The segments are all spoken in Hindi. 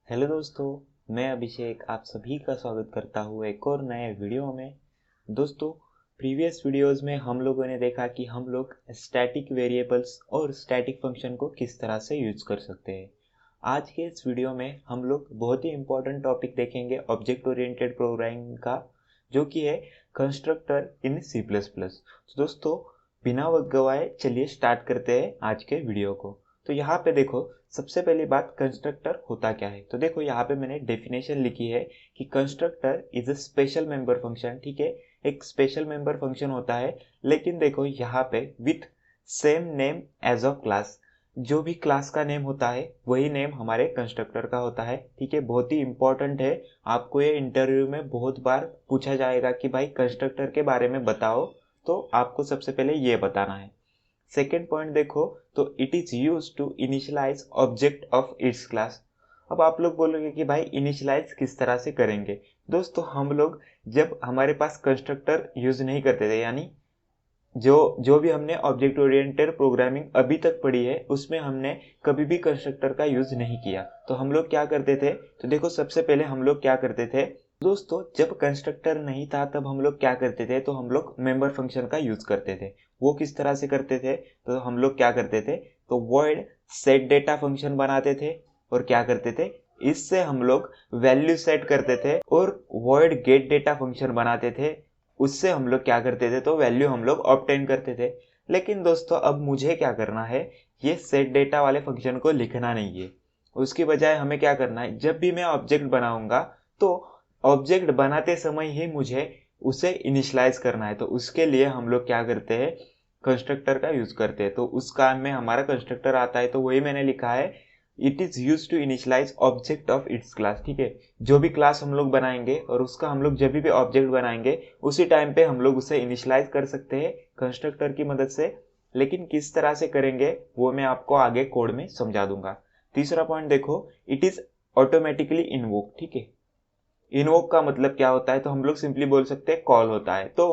हेलो दोस्तों, मैं अभिषेक आप सभी का स्वागत करता हूँ एक और नए वीडियो में। दोस्तों, प्रीवियस वीडियोस में हम लोगों ने देखा कि हम लोग स्टैटिक वेरिएबल्स और स्टैटिक फंक्शन को किस तरह से यूज कर सकते हैं। आज के इस वीडियो में हम लोग बहुत ही इंपॉर्टेंट टॉपिक देखेंगे ऑब्जेक्ट ओरिएंटेड प्रोग्रामिंग का, जो कि है कंस्ट्रक्टर इन सी प्लस प्लस। तो दोस्तों, बिना वक्त गवाए चलिए स्टार्ट करते हैं आज के वीडियो को। तो यहाँ पे देखो, सबसे पहली बात कंस्ट्रक्टर होता क्या है। तो देखो, यहाँ पे मैंने डेफिनेशन लिखी है कि constructor is a special member function. ठीक है, एक स्पेशल मेंबर फंक्शन होता है, लेकिन देखो यहाँ पे with same name as of class. जो भी क्लास का नेम होता है वही नेम हमारे कंस्ट्रक्टर का होता है। ठीक है, बहुत ही इंपॉर्टेंट है। आपको ये इंटरव्यू में बहुत बार पूछा जाएगा कि भाई कंस्ट्रक्टर के बारे में बताओ, तो आपको सबसे पहले ये बताना है। सेकेंड पॉइंट देखो, तो it is use to initialise object of its class. अब आप लोग बोलोगे कि भाई इनिशियलाइज किस तरह से करेंगे। दोस्तों, हम लोग जब हमारे पास कंस्ट्रक्टर यूज नहीं करते थे, यानी जो जो भी हमने ऑब्जेक्ट ओरिएंटेड प्रोग्रामिंग अभी तक पढ़ी है उसमें हमने कभी भी कंस्ट्रक्टर का यूज नहीं किया। तो हम लोग क्या करते थे, तो देखो सबसे पहले हम लोग क्या करते थे। दोस्तों, जब कंस्ट्रक्टर नहीं था तब हम लोग क्या करते थे, तो हम लोग मेंबर फंक्शन का यूज करते थे। वो किस तरह से करते थे, तो हम लोग क्या करते थे, तो वॉइड सेट डेटा फंक्शन बनाते थे और क्या करते थे, इससे हम लोग वैल्यू सेट करते थे और वॉइड गेट डेटा फंक्शन बनाते थे। उससे हम लोग क्या करते थे, तो वैल्यू हम लोग ऑब्टेन करते थे। लेकिन दोस्तों, अब मुझे क्या करना है, ये सेट डेटा वाले फंक्शन को लिखना नहीं है। उसकी बजाय हमें क्या करना है, जब भी मैं ऑब्जेक्ट बनाऊंगा तो ऑब्जेक्ट बनाते समय ही मुझे उसे इनिशियलाइज करना है। तो उसके लिए हम लोग क्या करते हैं, कंस्ट्रक्टर का यूज करते हैं। तो उस काम में हमारा कंस्ट्रक्टर आता है, तो वही मैंने लिखा है, it is use to initialise object of its class. ठीक है, जो भी क्लास हम लोग बनाएंगे और उसका हम लोग जब भी ऑब्जेक्ट बनाएंगे उसी टाइम पे हम लोग उसे इनिशियलाइज कर सकते हैं कंस्ट्रक्टर की मदद से। लेकिन किस तरह से करेंगे वो मैं आपको आगे कोड में समझा दूंगा। तीसरा पॉइंट देखो, इट इज ऑटोमेटिकली इन्वोक। ठीक है, इन्वोक का मतलब क्या होता है, तो हम लोग सिंपली बोल सकते हैं कॉल होता है। तो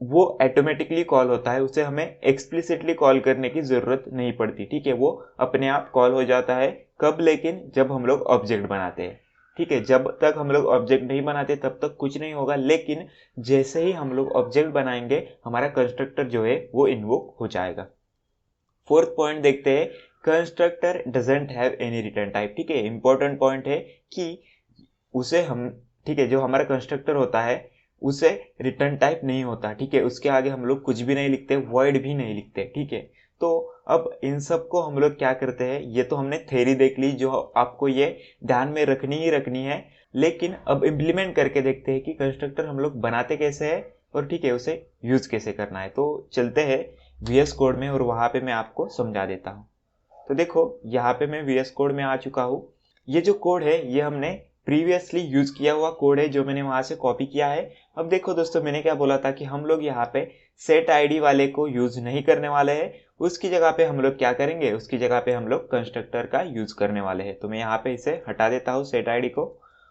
वो ऑटोमेटिकली कॉल होता है, उसे हमें एक्सप्लिसिटली कॉल करने की जरूरत नहीं पड़ती। ठीक है, वो अपने आप कॉल हो जाता है। कब, लेकिन जब हम लोग ऑब्जेक्ट बनाते हैं। ठीक है, जब तक हम लोग ऑब्जेक्ट नहीं बनाते तब तक कुछ नहीं होगा, लेकिन जैसे ही हम लोग ऑब्जेक्ट बनाएंगे हमारा कंस्ट्रक्टर जो है वो इन्वोक हो जाएगा। फोर्थ पॉइंट देखते हैं, constructor doesn't have any return type. ठीक है, इंपॉर्टेंट पॉइंट है कि उसे हम, ठीक है, जो हमारा कंस्ट्रक्टर होता है उसे रिटर्न टाइप नहीं होता। ठीक है, उसके आगे हम लोग कुछ भी नहीं लिखते, वॉइड भी नहीं लिखते। ठीक है, तो अब इन सब को हम लोग क्या करते हैं, ये तो हमने थ्योरी देख ली जो आपको ये ध्यान में रखनी ही रखनी है। लेकिन अब इम्प्लीमेंट करके देखते हैं कि कंस्ट्रक्टर हम लोग बनाते कैसे है और ठीक है उसे यूज कैसे करना है। तो चलते हैं VS कोड में और वहां पे मैं आपको समझा देता हूँ। तो देखो, यहाँ पे मैं VS कोड में आ चुका हूँ। ये जो कोड है ये हमने प्रीवियसली यूज किया हुआ कोड है जो मैंने वहां से कॉपी किया है। अब देखो दोस्तों, मैंने क्या बोला था कि हम लोग यहाँ पे सेट आईडी वाले को यूज नहीं करने वाले हैं। उसकी जगह पे हम लोग क्या करेंगे, उसकी जगह पे हम लोग कंस्ट्रक्टर का यूज करने वाले हैं। तो मैं यहाँ पे इसे हटा देता हूँ सेट आईडी को,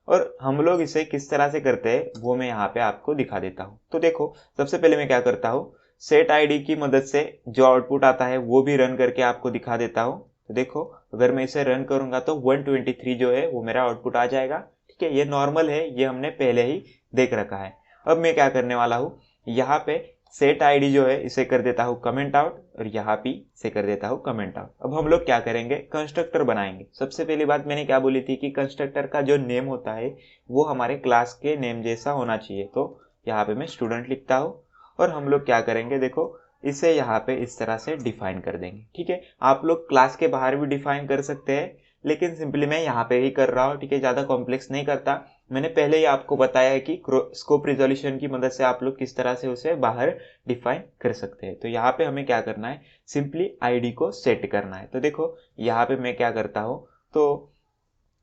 और हम लोग इसे किस तरह से करते हैं वो मैं यहाँ पे आपको दिखा देता हूँ। तो देखो, सबसे पहले मैं क्या करता हूँ, सेट आईडी की मदद से जो आउटपुट आता है वो भी रन करके आपको दिखा देता हूँ। तो देखो, अगर मैं इसे रन करूंगा तो 123 जो है वो मेरा आउटपुट आ जाएगा। ठीक है, ये नॉर्मल है, ये हमने पहले ही देख रखा है। अब मैं क्या करने वाला हूँ, यहाँ पे सेट आईडी जो है इसे कर देता हूँ कमेंट आउट और यहाँ पे इसे कर देता हूँ कमेंट आउट। अब हम लोग क्या करेंगे, कंस्ट्रक्टर बनाएंगे। सबसे पहली बात मैंने क्या बोली थी कि कंस्ट्रक्टर का जो नेम होता है वो हमारे क्लास के नेम जैसा होना चाहिए। तो यहाँ पे मैं स्टूडेंट लिखता हूँ और हम लोग क्या करेंगे, देखो इसे यहाँ पे इस तरह से डिफाइन कर देंगे। ठीक है, आप लोग क्लास के बाहर भी डिफाइन कर सकते हैं, लेकिन सिंपली मैं यहाँ पे ही कर रहा हूँ। ठीक है, ज़्यादा कॉम्प्लेक्स नहीं करता। मैंने पहले ही आपको बताया है कि स्कोप रिजोल्यूशन की मदद से आप लोग किस तरह से उसे बाहर डिफाइन कर सकते हैं। तो यहाँ पे हमें क्या करना है, सिंपली आईडी को सेट करना है। तो देखो यहाँ पे मैं क्या करता हूँ, तो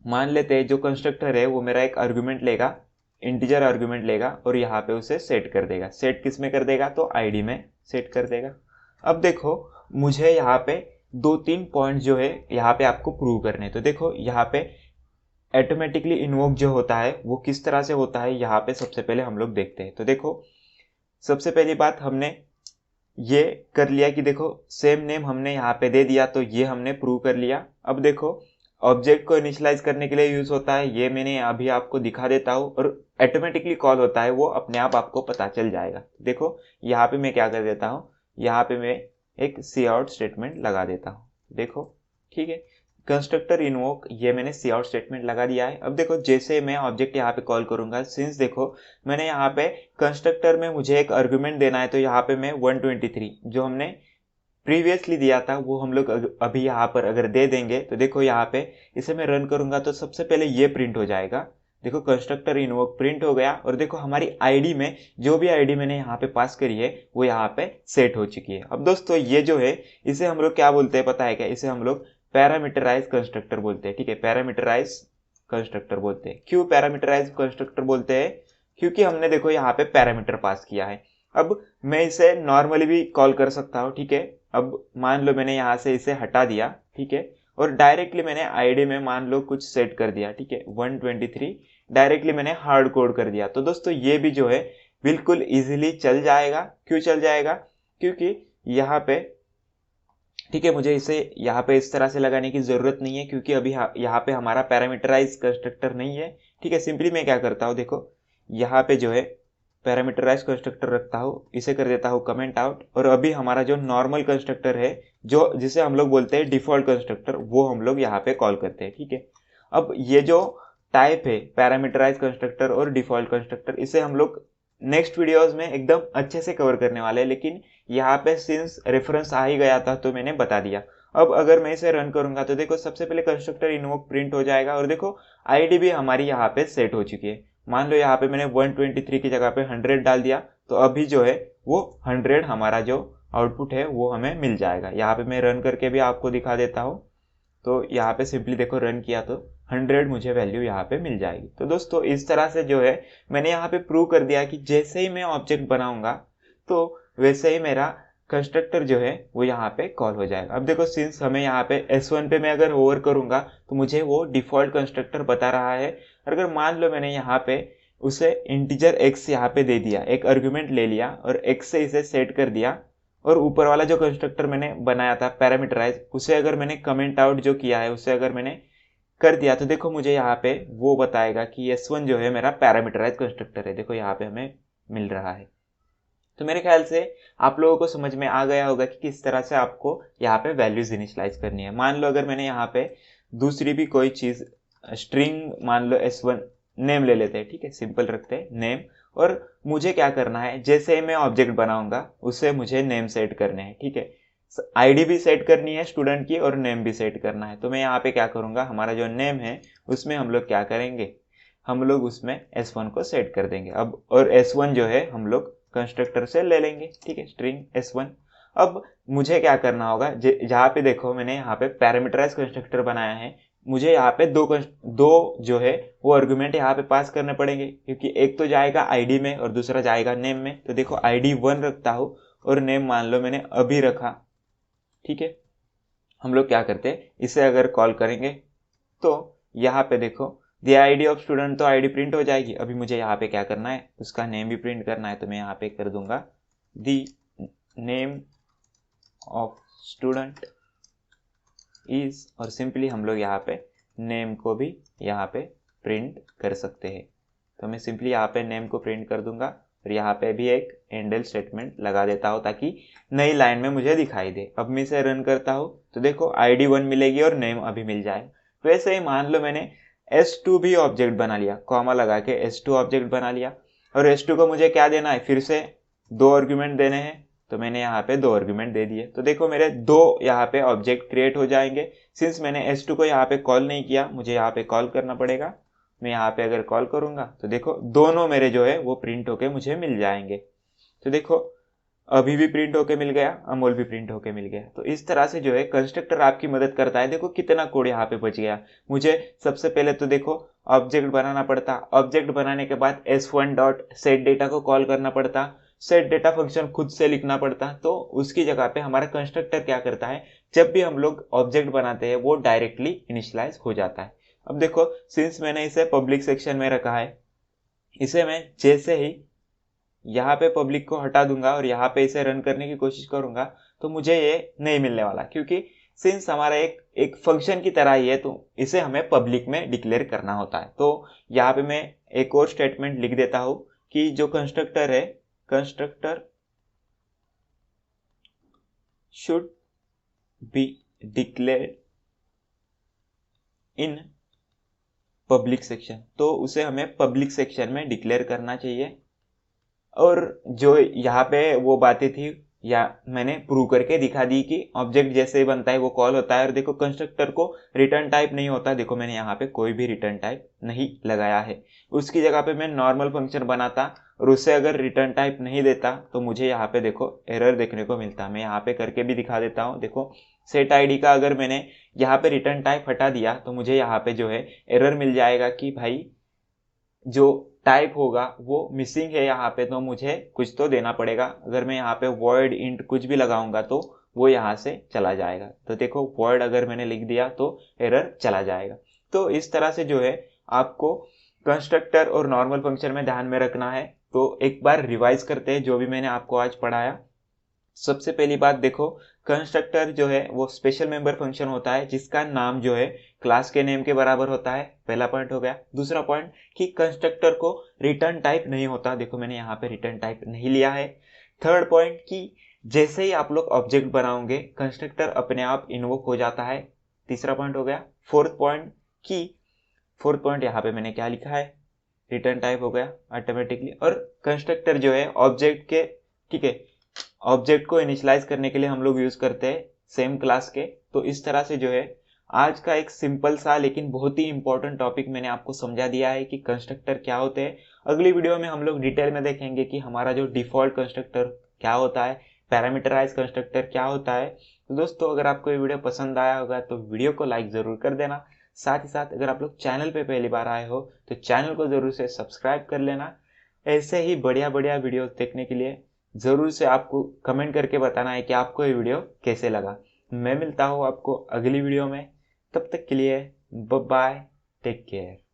मान लेते हैं जो कंस्ट्रक्टर है वो मेरा एक आर्गुमेंट लेगा, इंटीजर आर्गुमेंट लेगा और यहाँ पे उसे सेट कर देगा। सेट किस में कर देगा, तो आईडी में सेट कर देगा। अब देखो, मुझे यहाँ पे दो तीन पॉइंट जो है यहाँ पे आपको प्रूव करने हैं। तो देखो यहाँ पे ऑटोमेटिकली इन्वोक जो होता है वो किस तरह से होता है, यहाँ पे सबसे पहले हम लोग देखते हैं। तो देखो, सबसे पहली बात हमने ये कर लिया कि देखो सेम नेम हमने यहाँ पे दे दिया, तो ये हमने प्रूव कर लिया। अब देखो, ऑब्जेक्ट को इनिशियलाइज करने के लिए यूज होता है, ये मैंने अभी आपको दिखा देता हूँ, और ऑटोमेटिकली कॉल होता है वो अपने आप आपको पता चल जाएगा। देखो यहाँ पे मैं क्या कर देता हूँ, यहाँ पे मैं एक सी आउट स्टेटमेंट लगा देता हूँ। देखो ठीक है, कंस्ट्रक्टर इन्वोक ये मैंने सी आउट स्टेटमेंट लगा दिया है। अब देखो जैसे मैं ऑब्जेक्ट यहाँ पे कॉल करूंगा, सिंस देखो मैंने यहाँ पे कंस्ट्रक्टर में मुझे एक आर्गुमेंट देना है, तो यहाँ पे मैं 123 जो हमने प्रीवियसली दिया था वो हम लोग अभी यहाँ पर अगर दे देंगे, तो देखो यहाँ पे इसे मैं रन करूंगा तो सबसे पहले ये प्रिंट हो जाएगा। देखो कंस्ट्रक्टर इन्वोक प्रिंट हो गया, और देखो हमारी आईडी में जो भी आईडी मैंने यहाँ पे पास करी है वो यहाँ पे सेट हो चुकी है। अब दोस्तों ये जो है इसे हम लोग क्या बोलते हैं पता है क्या, इसे हम लोग पैरामीटराइज कंस्ट्रक्टर बोलते हैं। ठीक है, पैरामीटराइज कंस्ट्रक्टर बोलते हैं। क्यों पैरामीटराइज कंस्ट्रक्टर बोलते हैं, क्योंकि हमने देखो यहाँ पे पैरामीटर पास किया है। अब मैं इसे नॉर्मली भी कॉल कर सकता हूँ। ठीक है, अब मान लो मैंने यहाँ से इसे हटा दिया, ठीक है, और डायरेक्टली मैंने आईडी में मान लो कुछ सेट कर दिया, ठीक है, 123 डायरेक्टली मैंने हार्ड कोड कर दिया। तो दोस्तों ये भी जो है बिल्कुल इजीली चल जाएगा। क्यों चल जाएगा, क्योंकि यहाँ पे ठीक है मुझे इसे यहाँ पे इस तरह से लगाने की जरूरत नहीं है, क्योंकि अभी यहाँ पे हमारा पैरामीटराइज कंस्ट्रक्टर नहीं है। ठीक है, सिंपली मैं क्या करता हूँ, देखो यहाँ पे जो है पैरामीटराइज कंस्ट्रक्टर रखता हूँ, इसे कर देता हूँ कमेंट आउट, और अभी हमारा जो नॉर्मल कंस्ट्रक्टर है जो जिसे हम लोग बोलते हैं डिफॉल्ट कंस्ट्रक्टर, वो हम लोग यहाँ पे कॉल करते हैं। ठीक है, अब ये जो टाइप है पैरामीटराइज कंस्ट्रक्टर और डिफॉल्ट कंस्ट्रक्टर, इसे हम लोग नेक्स्ट वीडियोस में एकदम अच्छे से कवर करने वाले हैं, लेकिन यहाँ पे सिंस रेफरेंस आ ही गया था तो मैंने बता दिया। अब अगर मैं इसे रन करूंगा तो देखो सबसे पहले कंस्ट्रक्टर इन्वोक प्रिंट हो जाएगा, और देखो आईडी भी हमारी यहाँ पे सेट हो चुकी है। मान लो यहाँ पे मैंने 123 की जगह पे 100 डाल दिया, तो अभी जो है वो 100 हमारा जो आउटपुट है वो हमें मिल जाएगा। यहाँ पे मैं रन करके भी आपको दिखा देता हूँ, तो यहाँ पे सिंपली देखो रन किया तो 100 मुझे वैल्यू यहाँ पे मिल जाएगी। तो दोस्तों इस तरह से जो है मैंने यहाँ पे प्रूव कर दिया कि जैसे ही मैं ऑब्जेक्ट बनाऊंगा तो वैसे ही मेरा कंस्ट्रक्टर जो है वो यहाँ पे कॉल हो जाएगा। अब देखो सिंस हमें यहाँ पे S1 पे मैं अगर ओवर करूंगा तो मुझे वो डिफॉल्ट कंस्ट्रक्टर बता रहा है। अगर मान लो मैंने यहाँ पे उसे इंटीजर x यहाँ पे दे दिया, एक आर्गुमेंट ले लिया और x से इसे सेट कर दिया, और ऊपर वाला जो कंस्ट्रक्टर मैंने बनाया था पैरामीटराइज, उसे अगर मैंने कमेंट आउट जो किया है उसे अगर मैंने कर दिया, तो देखो मुझे यहाँ पे वो बताएगा कि S1 जो है मेरा पैरामीटराइज कंस्ट्रक्टर है। देखो यहाँ पे हमें मिल रहा है। तो मेरे ख्याल से आप लोगों को समझ में आ गया होगा कि किस तरह से आपको यहाँ पे वैल्यूज इनिशियलाइज करनी है। मान लो अगर मैंने यहाँ पे दूसरी भी कोई चीज स्ट्रिंग मान लो S1 नेम ले लेते हैं, ठीक है, सिंपल रखते हैं नेम, और मुझे क्या करना है जैसे ही मैं ऑब्जेक्ट बनाऊंगा उससे मुझे नेम सेट करने हैं। ठीक है, आईडी भी सेट करनी है स्टूडेंट की और नेम भी सेट करना है। तो मैं यहाँ पे क्या करूंगा, हमारा जो नेम है उसमें हम लोग क्या करेंगे, हम लोग उसमें S1 को सेट कर देंगे। अब और S1 जो है हम लोग कंस्ट्रक्टर से ले लेंगे, ठीक है, स्ट्रिंग S1। अब मुझे क्या करना होगा, जहाँ पे देखो मैंने यहाँ पे पैरामीटराइज कंस्ट्रक्टर बनाया है, मुझे यहाँ पे दो जो है वो आर्गुमेंट यहाँ पे पास करने पड़ेंगे, क्योंकि एक तो जाएगा आईडी में और दूसरा जाएगा नेम में। तो देखो आईडी 1 रखता हूँ और नेम मान लो मैंने अभी रखा। ठीक है, हम लोग क्या करते हैं, इसे अगर कॉल करेंगे तो यहाँ पे देखो द आईडी ऑफ स्टूडेंट, तो आईडी प्रिंट हो जाएगी। अभी मुझे यहाँ पे क्या करना है, उसका नेम भी प्रिंट करना है, तो मैं यहाँ पे कर दूंगा the name of student is, और सिंपली हम लोग यहाँ पे नेम को भी यहाँ पे प्रिंट कर सकते हैं। तो मैं सिंपली यहाँ पे नेम को प्रिंट कर दूंगा और यहाँ पे भी एक एंडल स्टेटमेंट लगा देता हूँ ताकि नई लाइन में मुझे दिखाई दे। अब मैं इसे रन करता हूँ तो देखो आईडी 1 मिलेगी और नेम अभी मिल जाए। वैसे ही मान लो मैंने S2 भी ऑब्जेक्ट बना लिया, कॉमा लगा के S2 ऑब्जेक्ट बना लिया, और S2 को मुझे क्या देना है, फिर से 2 आर्गुमेंट देने हैं, तो मैंने यहाँ पे 2 आर्गुमेंट दे दिए। तो देखो मेरे 2 यहाँ पे ऑब्जेक्ट क्रिएट हो जाएंगे। सिंस मैंने S2 को यहाँ पे कॉल नहीं किया, मुझे यहाँ पे कॉल करना पड़ेगा। मैं यहाँ पे अगर कॉल करूंगा तो देखो दोनों मेरे जो है वो प्रिंट होके मुझे मिल जाएंगे। तो देखो अभी भी प्रिंट होके मिल गया, अमोल भी प्रिंट होके मिल गया। तो इस तरह से जो है कंस्ट्रक्टर आपकी मदद करता है। देखो कितना कोड यहाँ पे बच गया। मुझे सबसे पहले तो देखो ऑब्जेक्ट बनाना पड़ता, ऑब्जेक्ट बनाने के बाद S1 डॉट सेट डेटा को कॉल करना पड़ता, सेट डेटा फंक्शन खुद से लिखना पड़ता। तो उसकी जगह पे हमारा कंस्ट्रक्टर क्या करता है, जब भी हम लोग ऑब्जेक्ट बनाते हैं वो डायरेक्टली इनिशियलाइज हो जाता है। अब देखो सिंस मैंने इसे पब्लिक सेक्शन में रखा है, इसे मैं जैसे ही यहाँ पे पब्लिक को हटा दूंगा और यहाँ पे इसे रन करने की कोशिश करूंगा तो मुझे ये नहीं मिलने वाला, क्योंकि सिंस हमारा एक फंक्शन की तरह ही है तो इसे हमें पब्लिक में डिक्लेयर करना होता है। तो यहाँ पे मैं एक और स्टेटमेंट लिख देता हूँ कि जो कंस्ट्रक्टर है, constructor should be declared in public section, तो उसे हमें पब्लिक सेक्शन में डिक्लेयर करना चाहिए। और जो यहाँ पे वो बातें थी या मैंने प्रूव करके दिखा दी कि ऑब्जेक्ट जैसे बनता है वो कॉल होता है। और देखो कंस्ट्रक्टर को रिटर्न टाइप नहीं होता, देखो मैंने यहाँ पे कोई भी रिटर्न टाइप नहीं लगाया है। उसकी जगह पे मैं नॉर्मल फंक्शन बनाता और उससे अगर रिटर्न टाइप नहीं देता तो मुझे यहाँ पे देखो एरर देखने को मिलता। मैं यहाँ पे करके भी दिखा देता हूँ। देखो सेट आईडी का अगर मैंने यहाँ पे रिटर्न टाइप हटा दिया तो मुझे यहाँ पे जो है एरर मिल जाएगा कि भाई जो टाइप होगा वो मिसिंग है यहाँ पे, तो मुझे कुछ तो देना पड़ेगा। अगर मैं यहाँ पे void int कुछ भी लगाऊंगा तो वो यहाँ से चला जाएगा। तो देखो void अगर मैंने लिख दिया तो एरर चला जाएगा। तो इस तरह से जो है आपको कंस्ट्रक्टर और नॉर्मल फंक्शन में ध्यान में रखना है। तो एक बार रिवाइज करते हैं जो भी मैंने आपको आज पढ़ाया। सबसे पहली बात देखो, कंस्ट्रक्टर जो है वो स्पेशल मेंबर फंक्शन होता है जिसका नाम जो है क्लास के नेम के बराबर होता है। पहला पॉइंट हो गया। दूसरा पॉइंट कि कंस्ट्रक्टर को रिटर्न टाइप नहीं होता, देखो मैंने यहाँ पे रिटर्न टाइप नहीं लिया है। थर्ड पॉइंट कि जैसे ही आप लोग ऑब्जेक्ट बनाओगे कंस्ट्रक्टर अपने आप इन्वोक हो जाता है। तीसरा पॉइंट हो गया। फोर्थ पॉइंट यहाँ पे मैंने क्या लिखा है, रिटर्न टाइप हो गया ऑटोमेटिकली। और कंस्ट्रक्टर जो है ऑब्जेक्ट के, ठीक है, ऑब्जेक्ट को इनिशियलाइज करने के लिए हम लोग यूज करते हैं सेम क्लास के। तो इस तरह से जो है आज का एक सिंपल सा लेकिन बहुत ही इंपॉर्टेंट टॉपिक मैंने आपको समझा दिया है कि कंस्ट्रक्टर क्या होते हैं। अगली वीडियो में हम लोग डिटेल में देखेंगे कि हमारा जो डिफॉल्ट कंस्ट्रक्टर क्या होता है, पैरामीटराइज कंस्ट्रक्टर क्या होता है। तो दोस्तों अगर आपको ये वीडियो पसंद आया होगा तो वीडियो को लाइक जरूर कर देना। साथ ही साथ अगर आप लोग चैनल पे पहली बार आए हो तो चैनल को जरूर से सब्सक्राइब कर लेना। ऐसे ही बढ़िया बढ़िया वीडियो देखने के लिए जरूर से आपको कमेंट करके बताना है कि आपको ये वीडियो कैसे लगा। मैं मिलता हूँ आपको अगली वीडियो में, तब तक के लिए बाय बाय, टेक केयर।